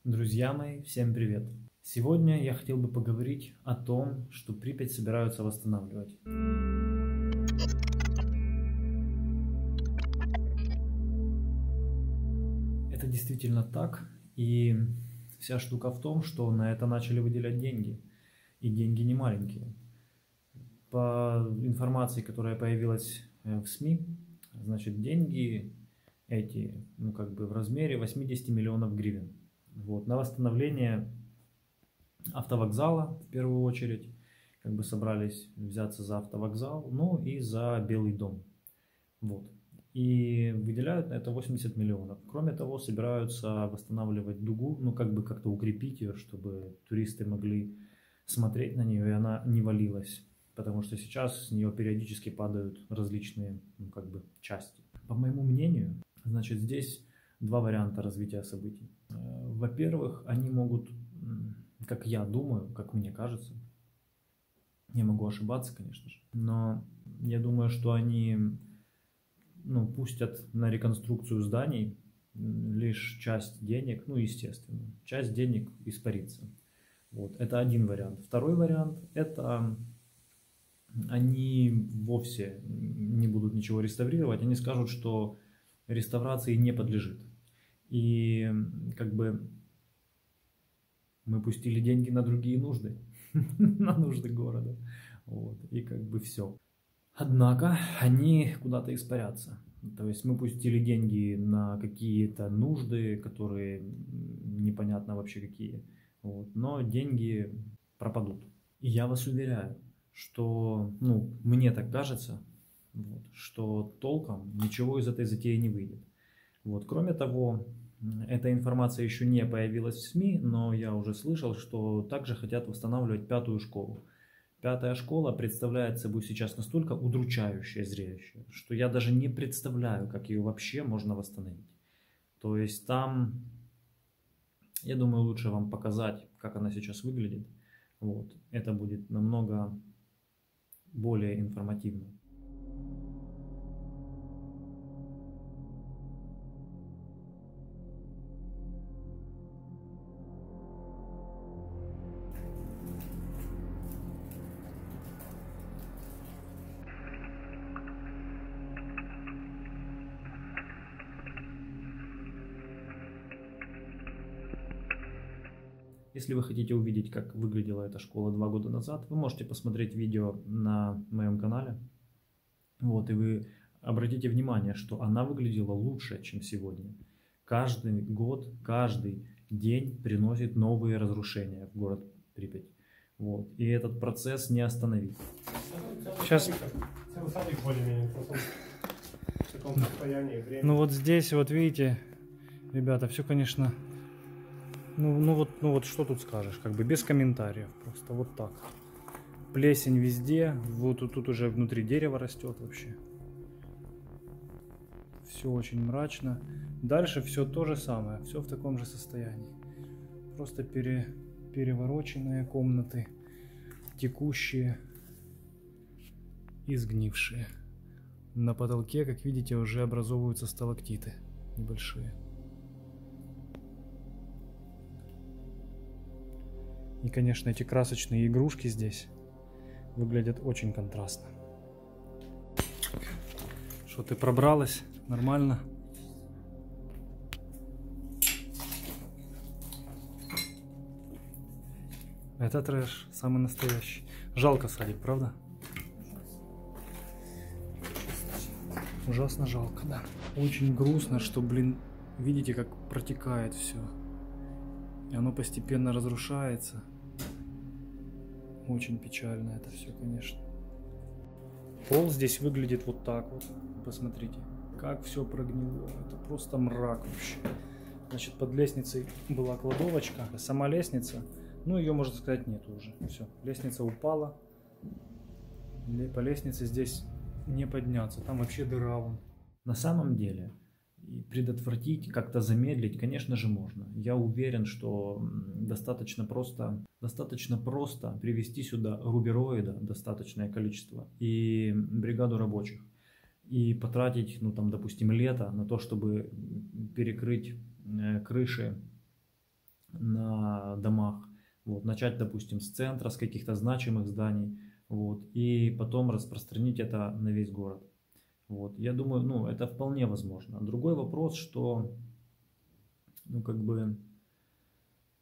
Друзья мои, всем привет! Сегодня я хотел бы поговорить о том, что Припять собираются восстанавливать. Это действительно так, и вся штука в том, что на это начали выделять деньги, и деньги не маленькие. По информации, которая появилась в СМИ, значит, деньги эти, в размере 80 миллионов гривен. Вот, на восстановление автовокзала, в первую очередь, собрались взяться за автовокзал, ну и за Белый дом. Вот. И выделяют на это 80 миллионов. Кроме того, собираются восстанавливать дугу, как-то укрепить ее, чтобы туристы могли смотреть на нее, и она не валилась. Потому что сейчас с нее периодически падают различные, части. По моему мнению, значит, здесь два варианта развития событий. Во-первых, они могут, как я думаю, как мне кажется, я могу ошибаться, конечно же, но я думаю, что они пустят на реконструкцию зданий лишь часть денег, естественно, часть денег испарится. Вот, это один вариант. Второй вариант – это они вовсе не будут ничего реставрировать, они скажут, что реставрации не подлежит. И мы пустили деньги на другие нужды, на нужды города. Вот, и все. Однако они куда-то испарятся. То есть мы пустили деньги на какие-то нужды, которые непонятно вообще какие. Вот, но деньги пропадут. И я вас уверяю, что, мне так кажется, вот, что толком ничего из этой затеи не выйдет. Вот, кроме того, эта информация еще не появилась в СМИ, но я уже слышал, что также хотят восстанавливать 5-ю школу. 5-я школа представляет собой сейчас настолько удручающее зрелище, что я даже не представляю, как ее вообще можно восстановить. То есть там, я думаю, лучше вам показать, как она сейчас выглядит. Вот. Это будет намного более информативно. Если вы хотите увидеть, как выглядела эта школа 2 года назад, вы можете посмотреть видео на моем канале. Вот, и вы обратите внимание, что она выглядела лучше, чем сегодня. Каждый год, каждый день приносит новые разрушения в город Припять. Вот, и этот процесс не остановить. Сейчас... Ну вот здесь, вот видите, ребята, все, конечно... Ну вот что тут скажешь, без комментариев, просто вот так. Плесень везде, вот тут уже внутри дерево растет вообще. Все очень мрачно. Дальше все то же самое, все в таком же состоянии. Просто перевороченные комнаты, текущие и сгнившие. На потолке, как видите, уже образовываются сталактиты небольшие. И, конечно, эти красочные игрушки здесь выглядят очень контрастно. Что, ты пробралась? Нормально? Это трэш, самый настоящий. Жалко садик, правда? Ужасно жалко, да. Очень грустно, что, видите, как протекает все. И оно постепенно разрушается. Очень печально это все, конечно. Пол здесь выглядит вот так вот. Посмотрите, как все прогнило. Это просто мрак вообще. Значит, под лестницей была кладовочка. Сама лестница, ее, можно сказать, нету уже. Все, лестница упала. По лестнице здесь не подняться. Там вообще дыра вон. На самом деле... И предотвратить, как-то замедлить, конечно же, можно. Я уверен, что достаточно просто привести сюда рубероида достаточное количество и бригаду рабочих. И потратить, допустим, лето на то, чтобы перекрыть крыши на домах. Вот, начать, допустим, с центра, с каких-то значимых зданий, вот, и потом распространить это на весь город. Вот, я думаю, ну, это вполне возможно. Другой вопрос, что, ну, как бы,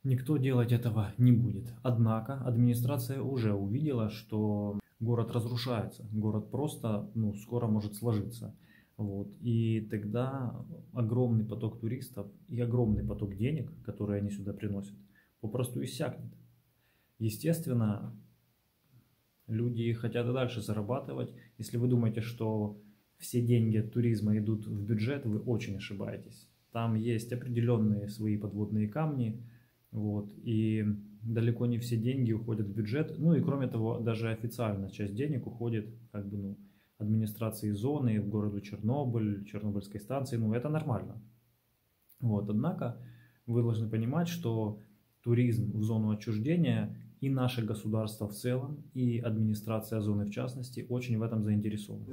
никто делать этого не будет. Однако администрация уже увидела, что город разрушается, город просто, ну, скоро может сложиться. Вот, и тогда огромный поток туристов и огромный поток денег, которые они сюда приносят, попросту иссякнет. Естественно, люди хотят и дальше зарабатывать. Если вы думаете, что все деньги от туризма идут в бюджет, вы очень ошибаетесь. Там есть определенные свои подводные камни, вот, и далеко не все деньги уходят в бюджет. Ну и кроме того, даже официально часть денег уходит как бы, ну, администрации зоны, в городу Чернобыль, Чернобыльской станции, ну это нормально. Вот, однако вы должны понимать, что туризм в зону отчуждения и наше государство в целом, и администрация зоны в частности, очень в этом заинтересованы.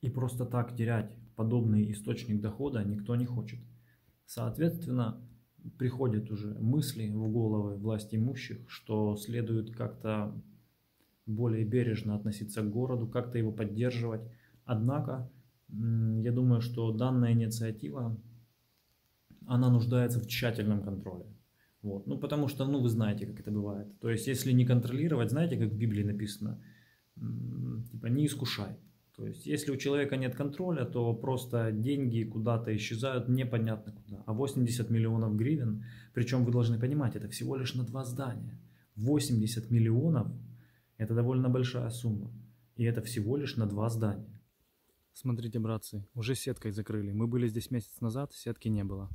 И просто так терять подобный источник дохода никто не хочет. Соответственно, приходят уже мысли в головы власть имущих, что следует как-то более бережно относиться к городу, как-то его поддерживать. Однако, я думаю, что данная инициатива, она нуждается в тщательном контроле. Вот. Ну, потому что, ну, вы знаете, как это бывает. То есть, если не контролировать, знаете, как в Библии написано, типа, не искушай. То есть, если у человека нет контроля, то просто деньги куда-то исчезают непонятно куда. А 80 миллионов гривен, причем вы должны понимать, это всего лишь на 2 здания. 80 миллионов – это довольно большая сумма. И это всего лишь на 2 здания. Смотрите, братцы, уже сеткой закрыли. Мы были здесь месяц назад, сетки не было.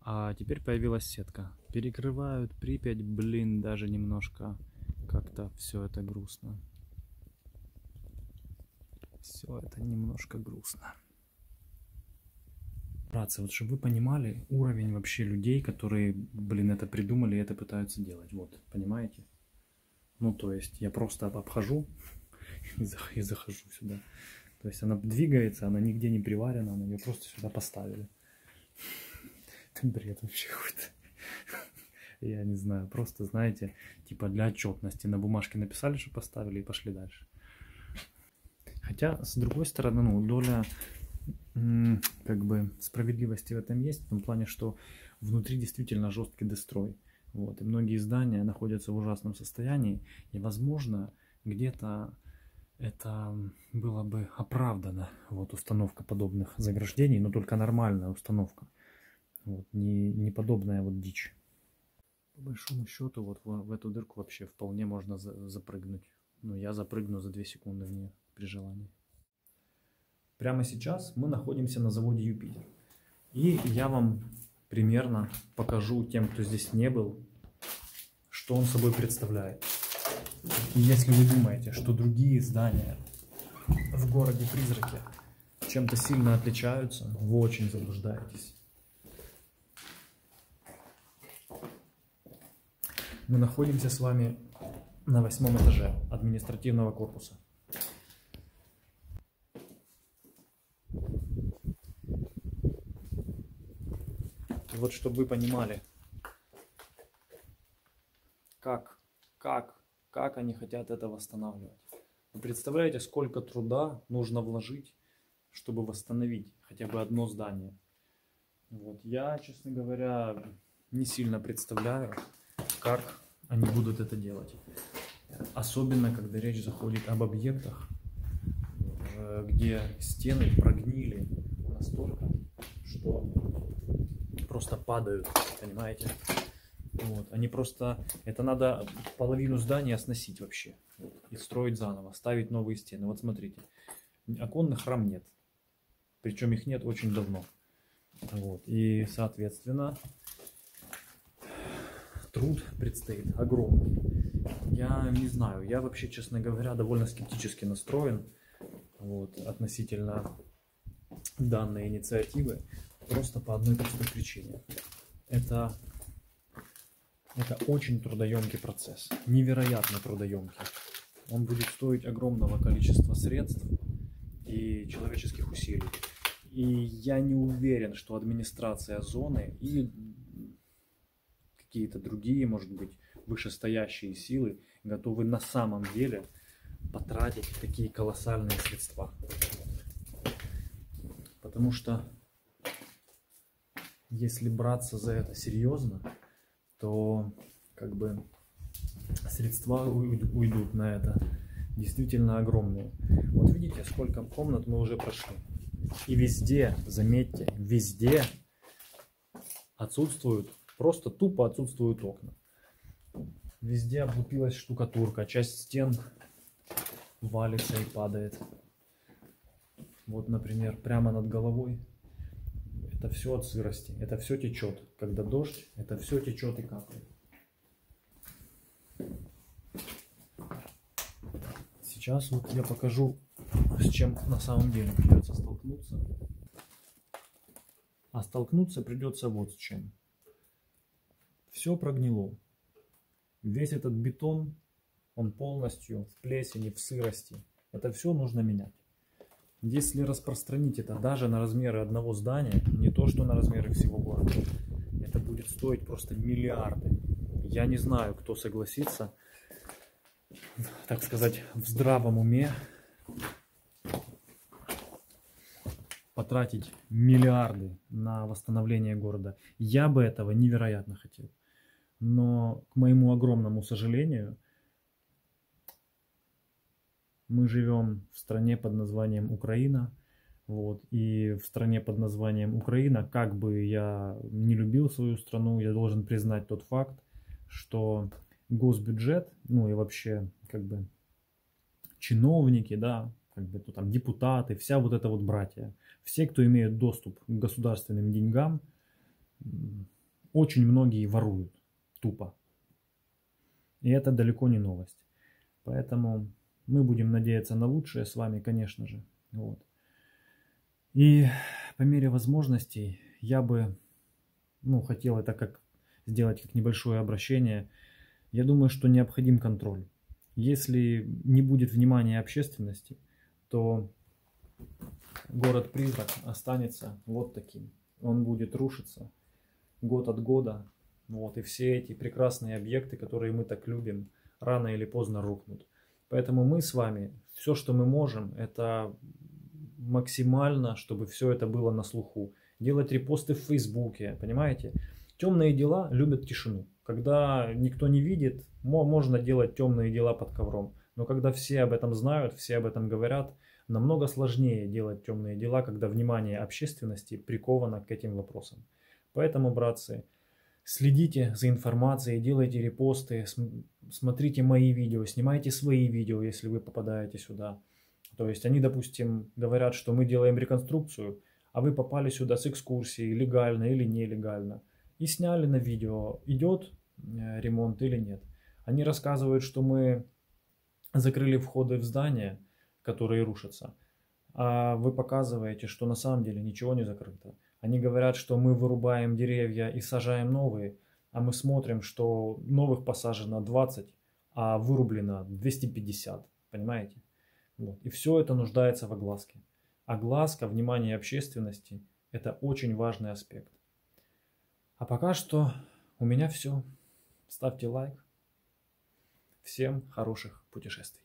А теперь появилась сетка. Перекрывают Припять, блин, даже немножко как-то все это грустно. Все это немножко грустно. Братцы, вот чтобы вы понимали уровень вообще людей, которые, блин, это придумали и это пытаются делать. Вот, понимаете? Ну, то есть я просто обхожу и захожу сюда. То есть она двигается, она нигде не приварена, она ее просто сюда поставили. Это бред вообще какой-то. Я не знаю, просто, знаете, типа для отчетности на бумажке написали, что поставили и пошли дальше. Хотя, с другой стороны, ну, доля как бы справедливости в этом есть, в том плане, что внутри действительно жесткий дестрой. Вот, и многие здания находятся в ужасном состоянии, и, возможно, где-то это было бы оправдано, вот, установка подобных заграждений, но только нормальная установка, вот, не подобная вот дичь. По большому счету, вот в эту дырку вообще вполне можно запрыгнуть. Ну, я запрыгну за 2 секунды в нее при желании. Прямо сейчас мы находимся на заводе Юпитер. И я вам примерно покажу тем, кто здесь не был, что он собой представляет. И если вы думаете, что другие здания в городе-призраке чем-то сильно отличаются, вы очень заблуждаетесь. Мы находимся с вами на 8-м этаже административного корпуса. И вот чтобы вы понимали, как они хотят это восстанавливать. Вы представляете, сколько труда нужно вложить, чтобы восстановить хотя бы одно здание. Вот. Я, честно говоря, не сильно представляю, как они будут это делать. Особенно, когда речь заходит об объектах, где стены прогнили настолько, что просто падают, понимаете? Вот. Они просто... Это надо половину здания сносить вообще. Вот. И строить заново, ставить новые стены. Вот смотрите. Оконных рам нет. Причем их нет очень давно. Вот. И, соответственно, труд предстоит огромный. Я не знаю. Я вообще, честно говоря, довольно скептически настроен вот, относительно данной инициативы, просто по одной простой причине. Это очень трудоемкий процесс, невероятно трудоемкий. Он будет стоить огромного количества средств и человеческих усилий. И я не уверен, что администрация зоны и какие-то другие, может быть, вышестоящие силы готовы на самом деле потратить такие колоссальные средства. Потому что если браться за это серьезно, то как бы средства уйдут на это действительно огромные. Вот видите, сколько комнат мы уже прошли. И везде, заметьте, везде отсутствуют, просто тупо отсутствуют окна. Везде облупилась штукатурка, часть стен валится и падает. Вот, например, прямо над головой. Это все от сырости, это все течет. Когда дождь, это все течет и капает. Сейчас вот я покажу, с чем на самом деле придется столкнуться. А столкнуться придется вот с чем. Все прогнило. Весь этот бетон, он полностью в плесени, в сырости. Это все нужно менять. Если распространить это даже на размеры одного здания, не то что на размеры всего города, это будет стоить просто миллиарды. Я не знаю, кто согласится, так сказать, в здравом уме потратить миллиарды на восстановление города. Я бы этого невероятно хотел. Но, к моему огромному сожалению, мы живем в стране под названием Украина. Вот, и в стране под названием Украина, как бы я не любил свою страну, я должен признать тот факт, что госбюджет, ну и вообще как бы чиновники, да, как бы то там депутаты, вся вот эта вот братья, все, кто имеет доступ к государственным деньгам, очень многие воруют тупо. И это далеко не новость. Поэтому мы будем надеяться на лучшее с вами, конечно же. Вот. И по мере возможностей я бы хотел это сделать как небольшое обращение. Я думаю, что необходим контроль. Если не будет внимания общественности, то город-призрак останется вот таким. Он будет рушиться год от года. Вот, и все эти прекрасные объекты, которые мы так любим, рано или поздно рухнут. Поэтому мы с вами, все, что мы можем, это максимально, чтобы все это было на слуху. Делать репосты в Фейсбуке, понимаете? Темные дела любят тишину. Когда никто не видит, можно делать темные дела под ковром. Но когда все об этом знают, все об этом говорят, намного сложнее делать темные дела, когда внимание общественности приковано к этим вопросам. Поэтому, братцы, следите за информацией, делайте репосты, смотрите мои видео, снимайте свои видео, если вы попадаете сюда. То есть они, допустим, говорят, что мы делаем реконструкцию, а вы попали сюда с экскурсией, легально или нелегально, и сняли на видео, идет ремонт или нет. Они рассказывают, что мы закрыли входы в здания, которые рушатся, а вы показываете, что на самом деле ничего не закрыто. Они говорят, что мы вырубаем деревья и сажаем новые, а мы смотрим, что новых посажено 20, а вырублено 250. Понимаете? Вот. И все это нуждается в огласке. Огласка, внимание общественности – это очень важный аспект. А пока что у меня все. Ставьте лайк. Всем хороших путешествий.